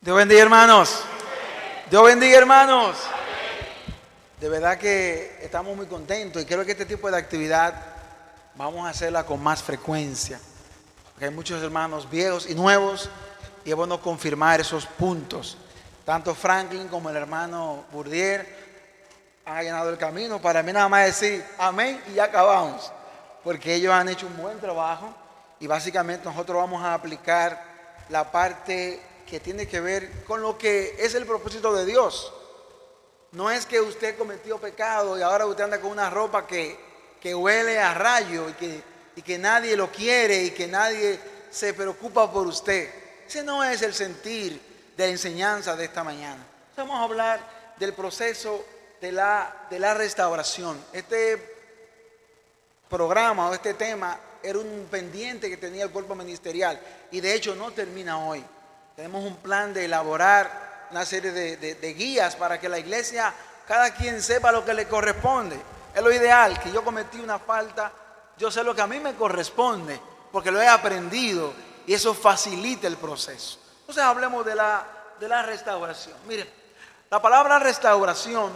Dios bendiga, hermanos. Dios bendiga, hermanos. De verdad que estamos muy contentos y creo que este tipo de actividad vamos a hacerla con más frecuencia. Porque hay muchos hermanos viejos y nuevos y es bueno confirmar esos puntos. Tanto Franklin como el hermano Bourdier han allanado el camino. Para mí nada más decir amén y ya acabamos. Porque ellos han hecho un buen trabajo y básicamente nosotros vamos a aplicar la parte que tiene que ver con lo que es el propósito de Dios. No es que usted cometió pecado y ahora usted anda con una ropa que huele a rayo y que nadie lo quiere y que nadie se preocupa por usted. Ese no es el sentir de la enseñanza de esta mañana. Vamos a hablar del proceso de la restauración. Este programa o este tema era un pendiente que tenía el cuerpo ministerial y de hecho no termina hoy. Tenemos un plan de elaborar una serie de guías para que la iglesia, cada quien sepa lo que le corresponde. Es lo ideal, que yo cometí una falta, yo sé lo que a mí me corresponde, porque lo he aprendido y eso facilita el proceso. Entonces hablemos de la restauración. Miren, la palabra restauración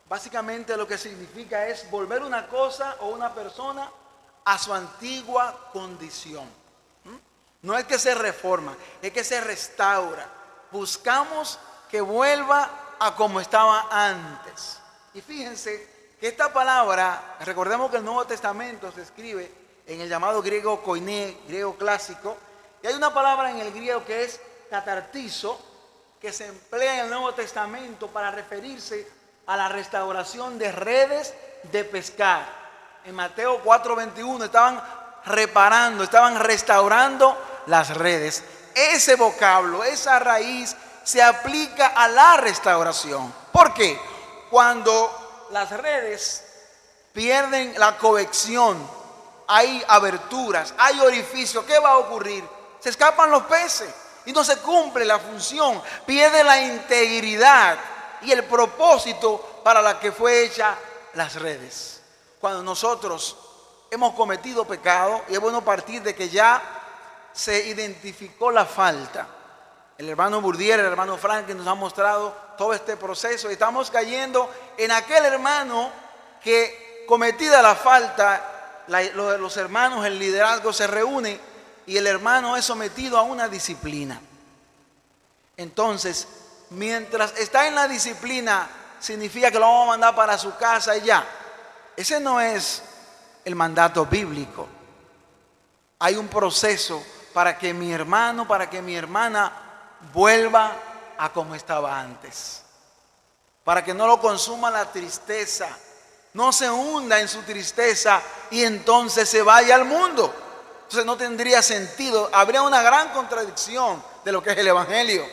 básicamente lo que significa es volver una cosa o una persona a su antigua condición. No es que se reforma, es que se restaura. Buscamos que vuelva a como estaba antes. Y fíjense que esta palabra, recordemos que el Nuevo Testamento se escribe en el llamado griego koiné, griego clásico, y hay una palabra en el griego que es catartizo, que se emplea en el Nuevo Testamento para referirse a la restauración de redes de pescar. En Mateo 4:21 estaban reparando, estaban restaurando las redes. Ese vocablo, esa raíz se aplica a la restauración. ¿Por qué? Cuando las redes pierden la cohesión, hay aberturas, hay orificios, ¿qué va a ocurrir? Se escapan los peces y no se cumple la función, pierde la integridad y el propósito para la que fue hecha las redes. Cuando nosotros hemos cometido pecado, y es bueno partir de que ya se identificó la falta. El hermano Bourdier, el hermano Franklin nos han mostrado todo este proceso y estamos cayendo en aquel hermano que, cometida la falta, los hermanos, el liderazgo se reúne y el hermano es sometido a una disciplina. Entonces, mientras está en la disciplina, significa que lo vamos a mandar para su casa y ya. Ese no es el mandato bíblico. Hay un proceso para que mi hermano, para que mi hermana vuelva a como estaba antes. Para que no lo consuma la tristeza, no se hunda en su tristeza y entonces se vaya al mundo. Entonces no tendría sentido, habría una gran contradicción de lo que es el evangelio.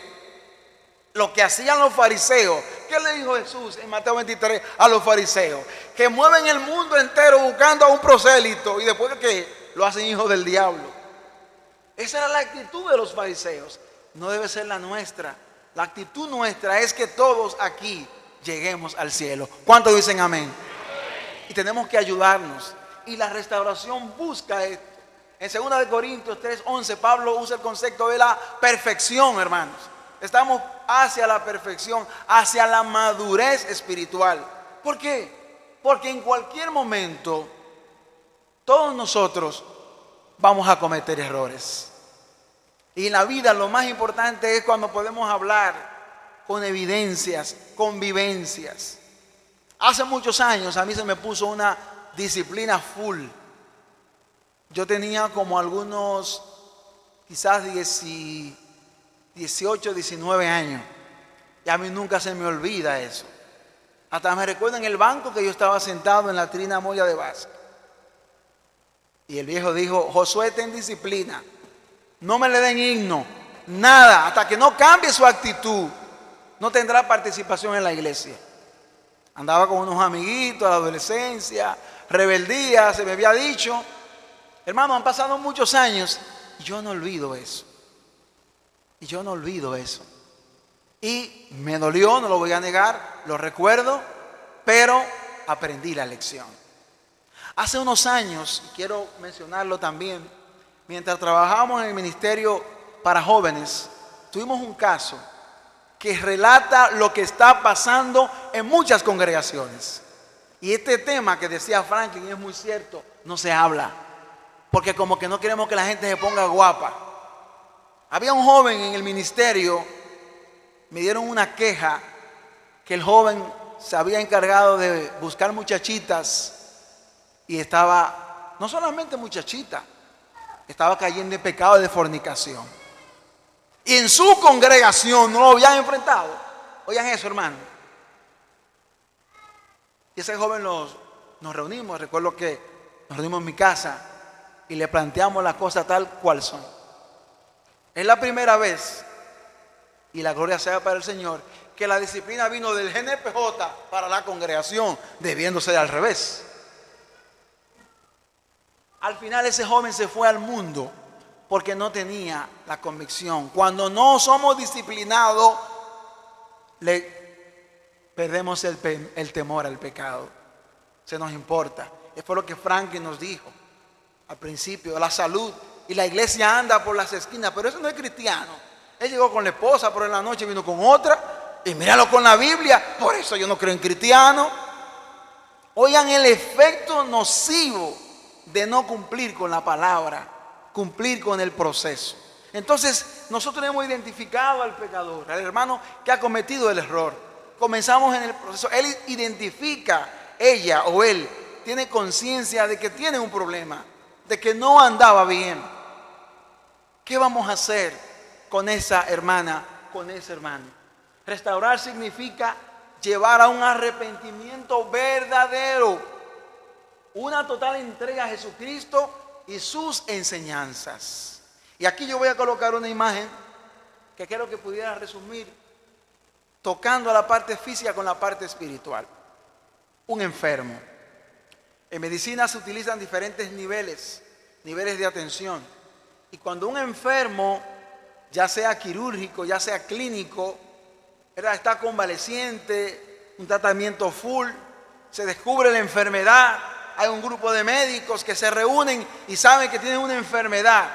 Lo que hacían los fariseos, ¿qué le dijo Jesús en Mateo 23 a los fariseos? Que mueven el mundo entero buscando a un prosélito y después que lo hacen hijos del diablo. Esa era la actitud de los fariseos. No debe ser la nuestra. La actitud nuestra es que todos aquí lleguemos al cielo. ¿Cuántos dicen amén? Y tenemos que ayudarnos. Y la restauración busca esto. En 2 Corintios 3:11 Pablo usa el concepto de la perfección, hermanos. Estamos hacia la perfección, hacia la madurez espiritual. ¿Por qué? Porque en cualquier momento todos nosotros vamos a cometer errores. Y en la vida lo más importante es cuando podemos hablar con evidencias, con vivencias. Hace muchos años a mí se me puso una disciplina full. Yo tenía como algunos, quizás 18, 19 años. Y a mí nunca se me olvida eso. Hasta me recuerdo en el banco que yo estaba sentado en la Trina Moya de Vázquez. Y el viejo dijo: Josué, ten disciplina. No me le den himno, nada. Hasta que no cambie su actitud, no tendrá participación en la iglesia. Andaba con unos amiguitos a la adolescencia, rebeldía, se me había dicho. Hermano, han pasado muchos años y yo no olvido eso. Y me dolió, no lo voy a negar, lo recuerdo, pero aprendí la lección. Hace unos años, quiero mencionarlo también, mientras trabajábamos en el ministerio para jóvenes, tuvimos un caso que relata lo que está pasando en muchas congregaciones. Y este tema que decía Franklin es muy cierto, no se habla, porque como que no queremos que la gente se ponga guapa. Había un joven en el ministerio, me dieron una queja, que el joven se había encargado de buscar muchachitas y estaba, no solamente muchachita, estaba cayendo en pecado de fornicación. Y en su congregación no lo habían enfrentado. Oigan eso, hermano. Y ese joven nos reunimos, recuerdo que nos reunimos en mi casa y le planteamos las cosas tal cual son. Es la primera vez, y la gloria sea para el Señor, que la disciplina vino del GNPJ para la congregación, debiéndose de al revés. Al final ese joven se fue al mundo porque no tenía la convicción. Cuando no somos disciplinados, le perdemos el temor al pecado. Se nos importa. Es por lo que Franklin nos dijo al principio, la salud. Y la iglesia anda por las esquinas, pero eso no es cristiano. Él llegó con la esposa, pero en la noche vino con otra. Y míralo con la Biblia. Por eso yo no creo en cristiano. Oigan el efecto nocivo de no cumplir con la palabra, cumplir con el proceso. Entonces nosotros hemos identificado al pecador, al hermano que ha cometido el error. Comenzamos en el proceso. Él identifica, ella o él tiene conciencia de que tiene un problema, de que no andaba bien. ¿Qué vamos a hacer con esa hermana, con ese hermano? Restaurar significa llevar a un arrepentimiento verdadero, una total entrega a Jesucristo y sus enseñanzas. Y aquí yo voy a colocar una imagen que quiero que pudiera resumir, tocando a la parte física con la parte espiritual. Un enfermo. En medicina se utilizan diferentes niveles de atención. Y cuando un enfermo, ya sea quirúrgico, ya sea clínico, está convaleciente, un tratamiento full, se descubre la enfermedad, hay un grupo de médicos que se reúnen y saben que tienen una enfermedad.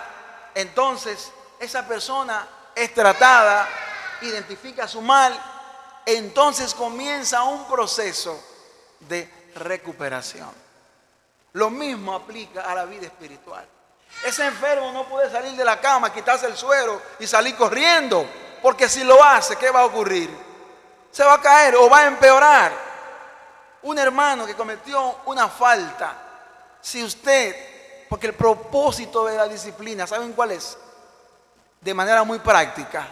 Entonces, esa persona es tratada, identifica su mal, entonces comienza un proceso de recuperación. Lo mismo aplica a la vida espiritual. Ese enfermo no puede salir de la cama, quitarse el suero y salir corriendo, porque si lo hace, ¿qué va a ocurrir? Se va a caer o va a empeorar. Un hermano que cometió una falta, si usted, porque el propósito de la disciplina, ¿saben cuál es? De manera muy práctica,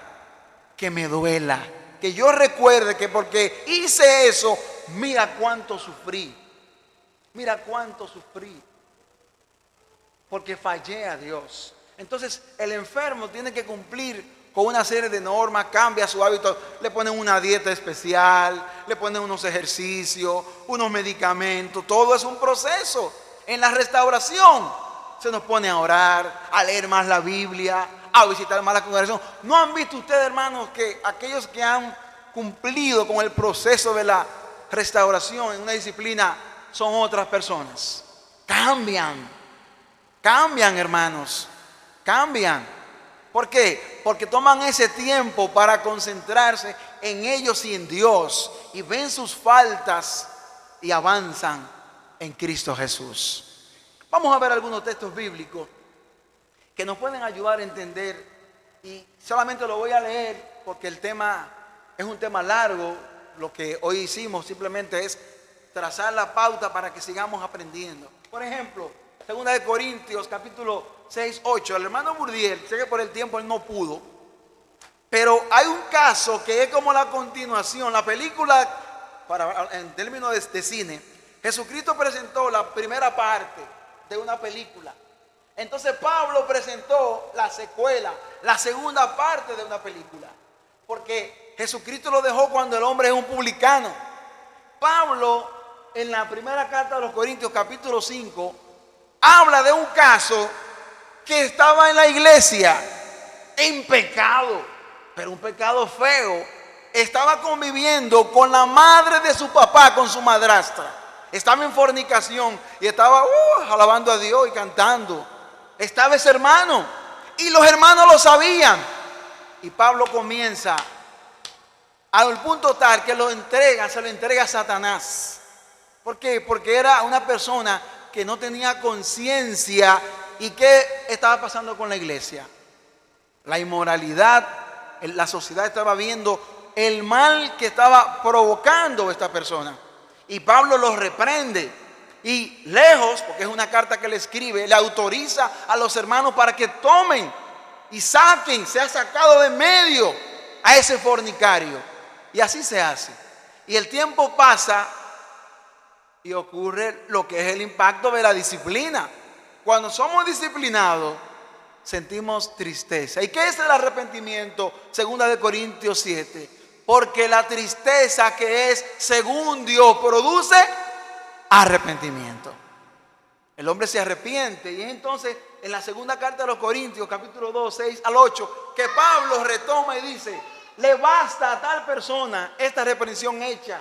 que me duela, que yo recuerde que porque hice eso, mira cuánto sufrí, porque fallé a Dios. Entonces el enfermo tiene que cumplir con una serie de normas, cambia su hábito, le ponen una dieta especial, le ponen unos ejercicios, unos medicamentos, todo es un proceso. En la restauración se nos pone a orar, a leer más la Biblia, a visitar más la congregación. ¿No han visto ustedes, hermanos, que aquellos que han cumplido con el proceso de la restauración en una disciplina son otras personas? Cambian, hermanos, cambian. ¿Por qué? Porque toman ese tiempo para concentrarse en ellos y en Dios, y ven sus faltas y avanzan en Cristo Jesús. Vamos a ver algunos textos bíblicos que nos pueden ayudar a entender, y solamente lo voy a leer porque el tema es un tema largo. Lo que hoy hicimos simplemente es trazar la pauta para que sigamos aprendiendo. Por ejemplo, 2 de Corintios capítulo 6, 8. El hermano Burdiel, sé que por el tiempo él no pudo, pero hay un caso que es como la continuación. La película, en términos de cine, Jesucristo presentó la primera parte de una película. Entonces Pablo presentó la secuela, la segunda parte de una película, porque Jesucristo lo dejó cuando el hombre es un publicano. Pablo, en la primera carta de los Corintios capítulo 5, habla de un caso que estaba en la iglesia en pecado, pero un pecado feo. Estaba conviviendo con la madre de su papá, con su madrastra. Estaba en fornicación y estaba alabando a Dios y cantando. Estaba ese hermano y los hermanos lo sabían. y Pablo comienza al punto tal que se lo entrega a Satanás. ¿Por qué? Porque era una persona que no tenía conciencia. ¿Y qué estaba pasando con la iglesia? La inmoralidad, la sociedad estaba viendo el mal que estaba provocando esta persona. Y Pablo los reprende. Y lejos, porque es una carta que le escribe, le autoriza a los hermanos para que tomen y saquen, se ha sacado de medio a ese fornicario. Y así se hace. Y el tiempo pasa y ocurre lo que es el impacto de la disciplina. Cuando somos disciplinados, sentimos tristeza. ¿Y qué es el arrepentimiento? 2 Corintios 7. Porque la tristeza que es según Dios produce arrepentimiento. El hombre se arrepiente. Y es entonces en la segunda carta de los Corintios, capítulo 2, 6 al 8, que Pablo retoma y dice: le basta a tal persona esta reprensión hecha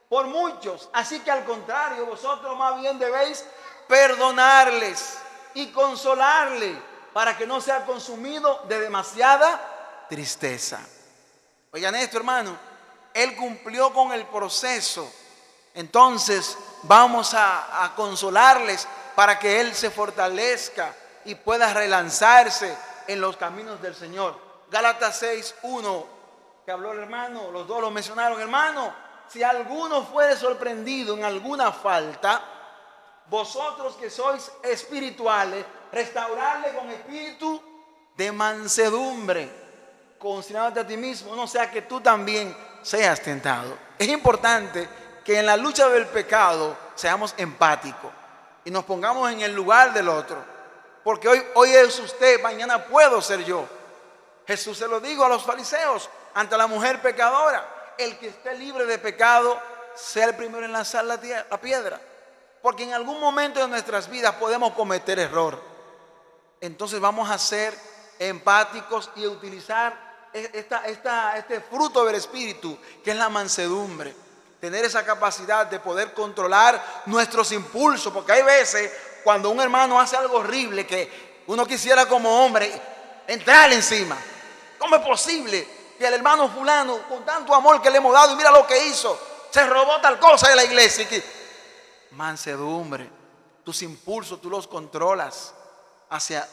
por muchos, así que al contrario, vosotros más bien debéis perdonarles y consolarle para que no sea consumido de demasiada tristeza. Oigan esto, hermano, él cumplió con el proceso. Entonces vamos a consolarles para que él se fortalezca y pueda relanzarse en los caminos del Señor. Gálatas 6:1, que habló el hermano, los dos lo mencionaron. Hermano, si alguno fuere sorprendido en alguna falta, vosotros que sois espirituales, restaurarle con espíritu de mansedumbre, considerándote a ti mismo, no sea que tú también seas tentado. Es importante que en la lucha del pecado seamos empáticos y nos pongamos en el lugar del otro, porque hoy es usted, mañana puedo ser yo. Jesús se lo dijo a los fariseos ante la mujer pecadora: el que esté libre de pecado sea el primero en lanzar la piedra. Porque en algún momento de nuestras vidas podemos cometer error. Entonces vamos a ser empáticos y utilizar este fruto del Espíritu, que es la mansedumbre. Tener esa capacidad de poder controlar nuestros impulsos. Porque hay veces cuando un hermano hace algo horrible que uno quisiera como hombre entrarle encima. ¿Cómo es posible que el hermano fulano, con tanto amor que le hemos dado, y mira lo que hizo, se robó tal cosa de la iglesia? Mansedumbre. Tus impulsos tú los controlas hacia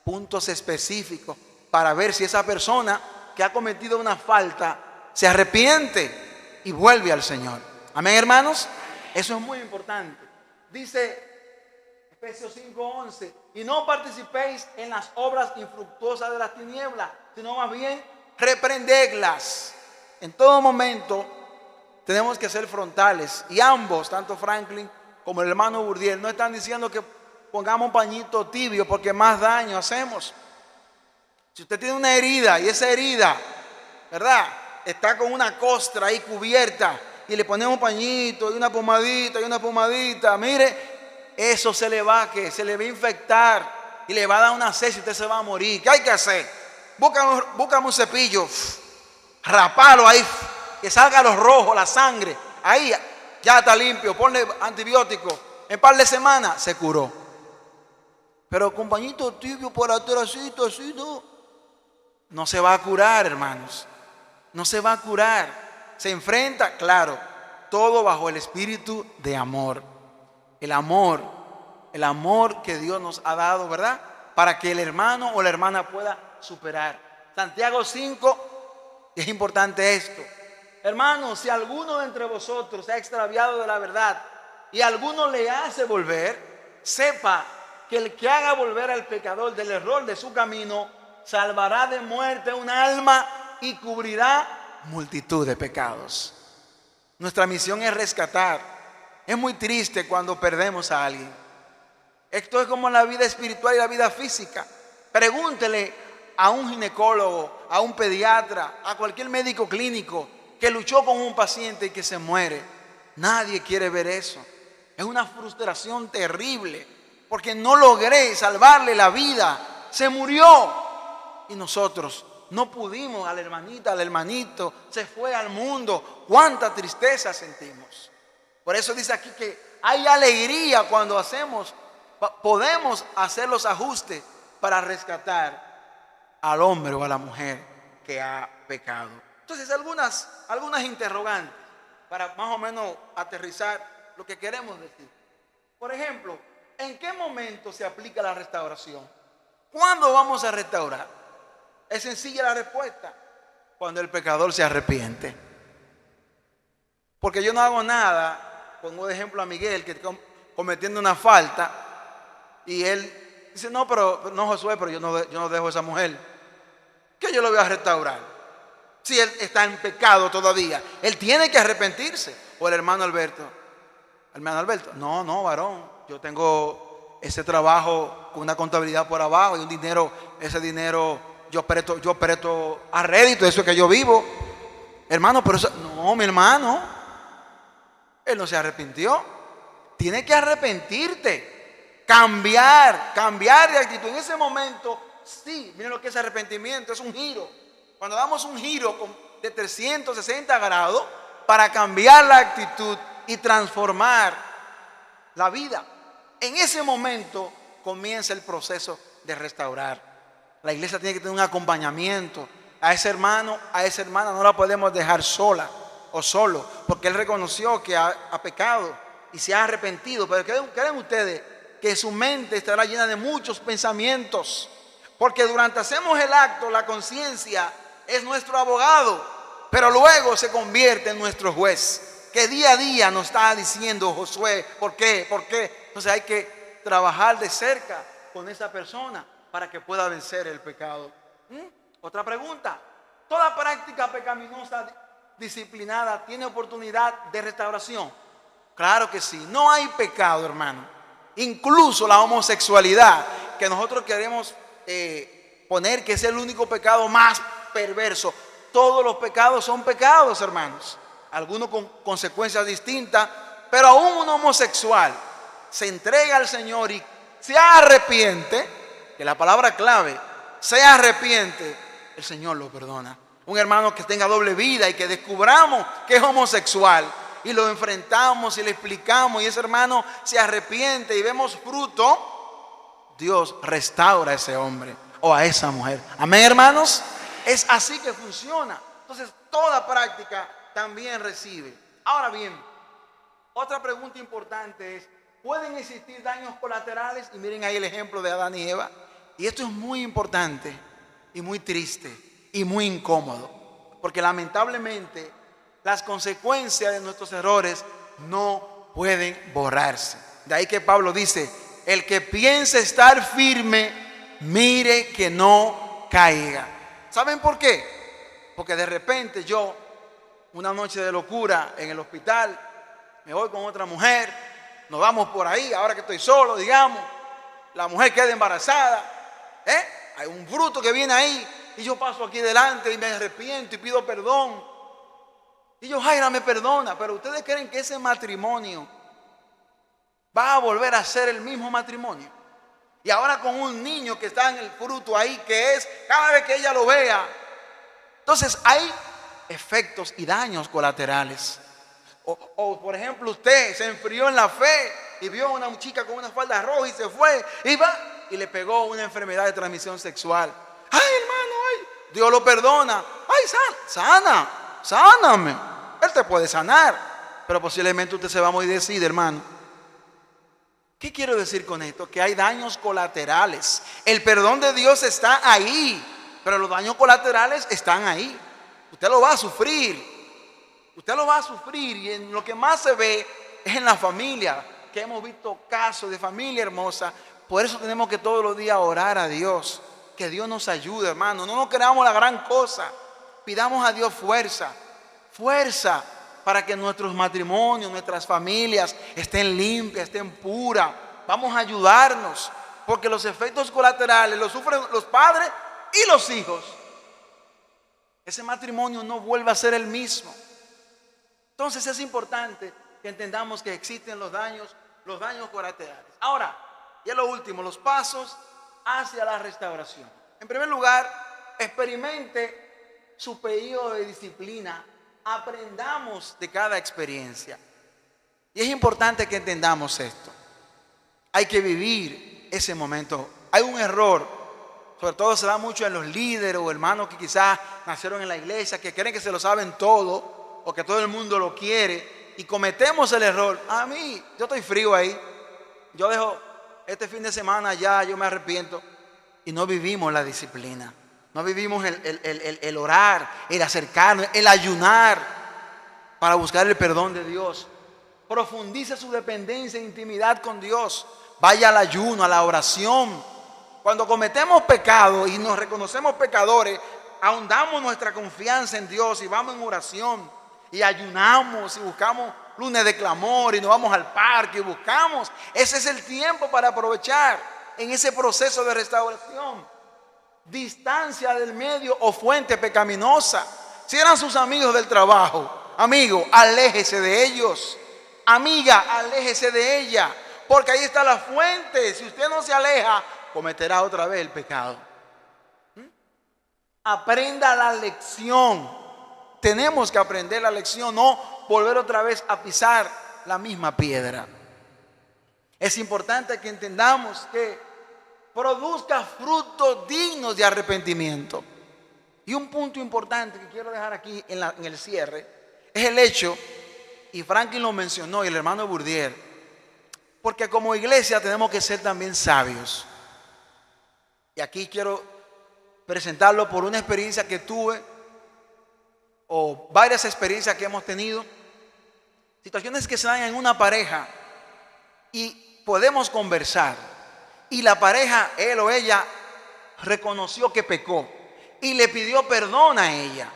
puntos específicos para ver si esa persona que ha cometido una falta se arrepiente y vuelve al Señor. Amén, hermanos. Eso es muy importante. Dice Efesios 5:11: y no participéis en las obras infructuosas de las tinieblas, sino más bien reprendedlas. En todo momento tenemos que ser frontales. Y ambos, tanto Franklin como el hermano Burdiel, no están diciendo que pongamos un pañito tibio porque más daño hacemos. Si usted tiene una herida y esa herida, ¿verdad?, está con una costra ahí cubierta, y le ponemos un pañito y una pomadita, mire, eso se le va a infectar y le va a dar una sed y usted se va a morir. ¿Qué hay que hacer? Búscame un cepillo, rapalo ahí, que salga los rojos, la sangre, ahí ya está limpio, ponle antibiótico, en par de semanas se curó. Pero con pañito tibio por atrásito, así no se va a curar, hermanos. No se va a curar. Se enfrenta, claro, todo bajo el espíritu de amor. El amor que Dios nos ha dado, ¿verdad?, para que el hermano o la hermana pueda superar. Santiago 5, y es importante esto: hermanos, si alguno de entre vosotros se ha extraviado de la verdad y alguno le hace volver, sepa que el que haga volver al pecador del error de su camino salvará de muerte un alma y cubrirá multitud de pecados. Nuestra misión es rescatar. Es muy triste cuando perdemos a alguien. Esto es como la vida espiritual y la vida física. Pregúntele a un ginecólogo, a un pediatra, a cualquier médico clínico que luchó con un paciente y que se muere. Nadie quiere ver eso. Es una frustración terrible, porque no logré salvarle la vida, se murió, y nosotros no pudimos. A la hermanita, al hermanito, se fue al mundo. Cuánta tristeza sentimos. Por eso dice aquí que hay alegría cuando podemos hacer los ajustes para rescatar al hombre o a la mujer. que ha pecado. Entonces, algunas interrogantes para más o menos aterrizar lo que queremos decir. Por ejemplo, ¿en qué momento se aplica la restauración? ¿Cuándo vamos a restaurar? Es sencilla la respuesta: cuando el pecador se arrepiente. Porque yo no hago nada, pongo de ejemplo a Miguel, que está cometiendo una falta, y él dice, no, pero no, Josué, pero yo no dejo a esa mujer, que yo lo voy a restaurar. Si él está en pecado todavía, él tiene que arrepentirse. O el hermano Alberto, no, varón, yo tengo ese trabajo con una contabilidad por abajo y un dinero, ese dinero yo presto a rédito, eso es que yo vivo. Hermano, pero eso, no, mi hermano, él no se arrepintió. Tiene que arrepentirte, cambiar de actitud. En ese momento, sí, miren lo que es arrepentimiento, es un giro. Cuando damos un giro de 360 grados para cambiar la actitud y transformar la vida, en ese momento comienza el proceso de restaurar. La iglesia tiene que tener un acompañamiento. A ese hermano, a esa hermana no la podemos dejar sola o solo, porque él reconoció que ha pecado y se ha arrepentido. Pero creen ustedes que su mente estará llena de muchos pensamientos, porque durante hacemos el acto, la conciencia es nuestro abogado, pero luego se convierte en nuestro juez, que día a día nos está diciendo, Josué, ¿por qué? Entonces hay que trabajar de cerca con esa persona para que pueda vencer el pecado. Otra pregunta: ¿toda práctica pecaminosa disciplinada tiene oportunidad de restauración? Claro que sí. No hay pecado, hermano, incluso la homosexualidad, que nosotros queremos poner que es el único pecado más perverso. Todos los pecados son pecados, hermanos, algunos con consecuencias distintas, pero aún un homosexual se entrega al Señor y se arrepiente, que la palabra clave, se arrepiente, el Señor lo perdona. Un hermano que tenga doble vida y que descubramos que es homosexual y lo enfrentamos y le explicamos y ese hermano se arrepiente y vemos fruto, Dios restaura a ese hombre o a esa mujer. Amén, hermanos. Es así que funciona. Entonces, toda práctica también recibe. Ahora bien, otra pregunta importante es: ¿pueden existir daños colaterales? Y miren ahí el ejemplo de Adán y Eva. Y esto es muy importante y muy triste y muy incómodo, porque lamentablemente las consecuencias de nuestros errores no pueden borrarse. De ahí que Pablo dice: el que piense estar firme, mire que no caiga. ¿Saben por qué? Porque de repente yo, una noche de locura en el hospital, me voy con otra mujer, nos vamos por ahí, ahora que estoy solo, digamos, la mujer queda embarazada, hay un bruto que viene ahí y yo paso aquí delante y me arrepiento y pido perdón. Y yo, Jaira, me perdona, pero ¿ustedes creen que ese matrimonio va a volver a ser el mismo matrimonio? Y ahora con un niño que está en el fruto ahí, que es cada vez que ella lo vea. Entonces hay efectos y daños colaterales. O por ejemplo, usted se enfrió en la fe y vio a una chica con una falda roja y se fue y va y le pegó una enfermedad de transmisión sexual. Ay, hermano, ay, Dios lo perdona. Ay, sáname. Él te puede sanar, pero posiblemente usted se va a morir de sida, hermano. ¿Qué quiero decir con esto? Que hay daños colaterales. El perdón de Dios está ahí, pero los daños colaterales están ahí. Usted lo va a sufrir. Usted lo va a sufrir, y en lo que más se ve es en la familia, que hemos visto casos de familia hermosa. Por eso tenemos que todos los días orar a Dios, que Dios nos ayude, hermano. No nos creamos la gran cosa. Pidamos a Dios fuerza para que nuestros matrimonios, nuestras familias estén limpias, estén puras. Vamos a ayudarnos, porque los efectos colaterales los sufren los padres y los hijos. Ese matrimonio no vuelve a ser el mismo. Entonces es importante que entendamos que existen los daños colaterales. Ahora, y es lo último, los pasos hacia la restauración. En primer lugar, experimente su periodo de disciplina. Aprendamos de cada experiencia. Y es importante que entendamos esto. Hay que vivir ese momento. Hay un error Sobre todo se da mucho en los líderes o hermanos que quizás nacieron en la iglesia, que creen que se lo saben todo o que todo el mundo lo quiere, y cometemos el error. A mí, yo estoy frío ahí. Yo dejo este fin de semana ya, yo me arrepiento. Y no vivimos la disciplina. No vivimos el orar, el acercarnos, el ayunar para buscar el perdón de Dios. Profundice su dependencia e intimidad con Dios. Vaya al ayuno, a la oración. Cuando cometemos pecado y nos reconocemos pecadores, ahondamos nuestra confianza en Dios y vamos en oración y ayunamos y buscamos lunes de clamor y nos vamos al parque y buscamos. Ese es el tiempo para aprovechar en ese proceso de restauración. Distancia del medio o fuente pecaminosa. Si eran sus amigos del trabajo, amigo, aléjese de ellos. Amiga, aléjese de ella, porque ahí está la fuente. Si usted no se aleja, cometerá otra vez el pecado. Aprenda la lección. Tenemos que aprender la lección, no volver otra vez a pisar la misma piedra. Es importante que entendamos que produzca frutos dignos de arrepentimiento. Y un punto importante que quiero dejar aquí en el cierre es el hecho, y Franklin lo mencionó y el hermano Bourdieu, porque como iglesia tenemos que ser también sabios. Y aquí quiero presentarlo por una experiencia que tuve, o varias experiencias que hemos tenido. Situaciones que se dan en una pareja y podemos conversar. Y la pareja, él o ella, reconoció que pecó y le pidió perdón a ella.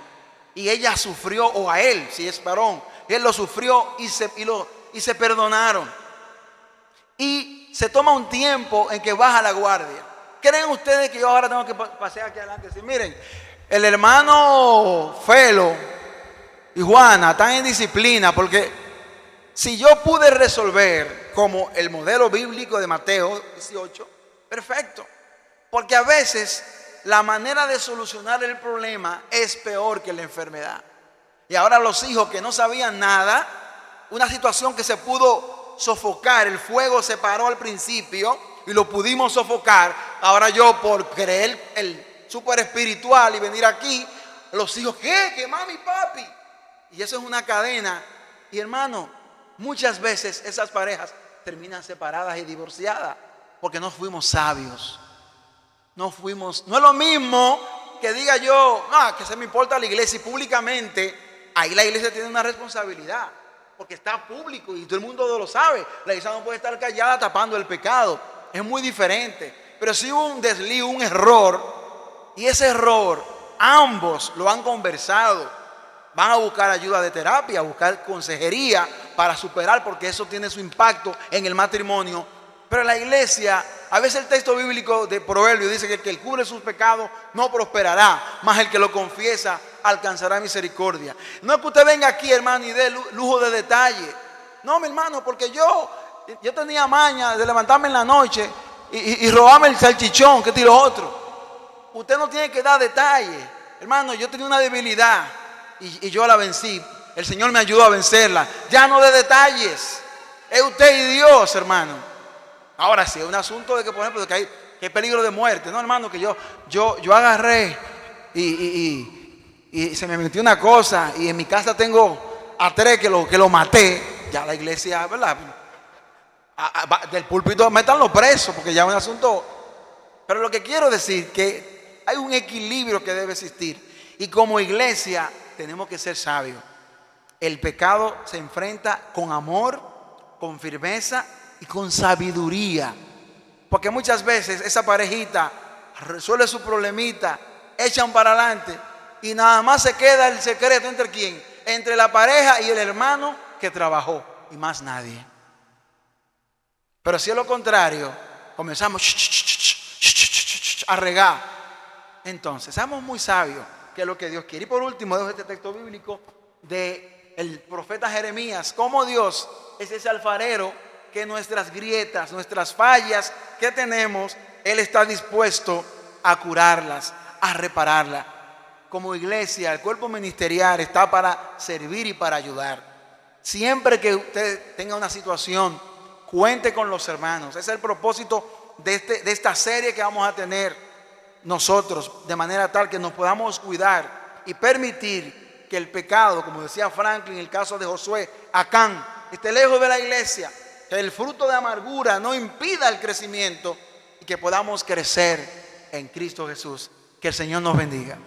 Y ella sufrió, o a él, si es varón, él lo sufrió y se perdonaron. Y se toma un tiempo en que baja la guardia. ¿Creen ustedes que yo ahora tengo que pasear aquí adelante y decir, miren, el hermano Felo y Juana están en disciplina? Porque si yo pude resolver como el modelo bíblico de Mateo 18, perfecto. Porque a veces la manera de solucionar el problema es peor que la enfermedad. Y ahora los hijos que no sabían nada, una situación que se pudo sofocar, el fuego se paró al principio y lo pudimos sofocar. Ahora yo, por creer el súper espiritual y venir aquí, los hijos, ¿qué? ¿Qué mami, papi? Y eso es una cadena. Y hermano, muchas veces esas parejas terminan separadas y divorciadas porque no fuimos sabios. No es lo mismo que diga yo, que se me importa la iglesia, y públicamente, ahí la iglesia tiene una responsabilidad, porque está público y todo el mundo lo sabe. La iglesia no puede estar callada tapando el pecado. Es muy diferente. Pero si hubo un desliz, un error, y ese error ambos lo han conversado, van a buscar ayuda de terapia, a buscar consejería para superar, porque eso tiene su impacto en el matrimonio. Pero en la iglesia, a veces el texto bíblico de Proverbios dice que el que cubre sus pecados no prosperará, mas el que lo confiesa alcanzará misericordia. No es que usted venga aquí, hermano, y dé lujo de detalle. No, mi hermano, porque yo tenía maña de levantarme en la noche y robarme el salchichón, que tiro otro. Usted no tiene que dar detalles. Hermano, yo tenía una debilidad y yo la vencí. El Señor me ayudó a vencerla. Ya no de detalles. Es usted y Dios, hermano. Ahora sí, es un asunto de que, por ejemplo, que hay peligro de muerte. No, hermano, que yo agarré y se me metió una cosa, y en mi casa tengo a 3 que lo maté. Ya la iglesia, ¿verdad? Del púlpito metanlo preso, porque ya es un asunto. Pero lo que quiero decir que hay un equilibrio que debe existir, y como iglesia tenemos que ser sabios. El pecado se enfrenta con amor, con firmeza y con sabiduría, porque muchas veces esa parejita resuelve su problemita, echan para adelante y nada más se queda el secreto entre quién, entre la pareja y el hermano que trabajó, y más nadie. Pero si es lo contrario, comenzamos a regar, entonces seamos muy sabios, que es lo que Dios quiere. Y por último, dejo este texto bíblico del profeta Jeremías, cómo Dios es ese alfarero que nuestras grietas, nuestras fallas que tenemos, Él está dispuesto a curarlas, a repararlas. Como iglesia, el cuerpo ministerial está para servir y para ayudar. Siempre que usted tenga una situación, cuente con los hermanos. Ese es el propósito de esta serie que vamos a tener. nosotros de manera tal que nos podamos cuidar y permitir que el pecado, como decía Franklin en el caso de Josué, Acán, esté lejos de la iglesia, que el fruto de amargura no impida el crecimiento y que podamos crecer en Cristo Jesús. Que el Señor nos bendiga.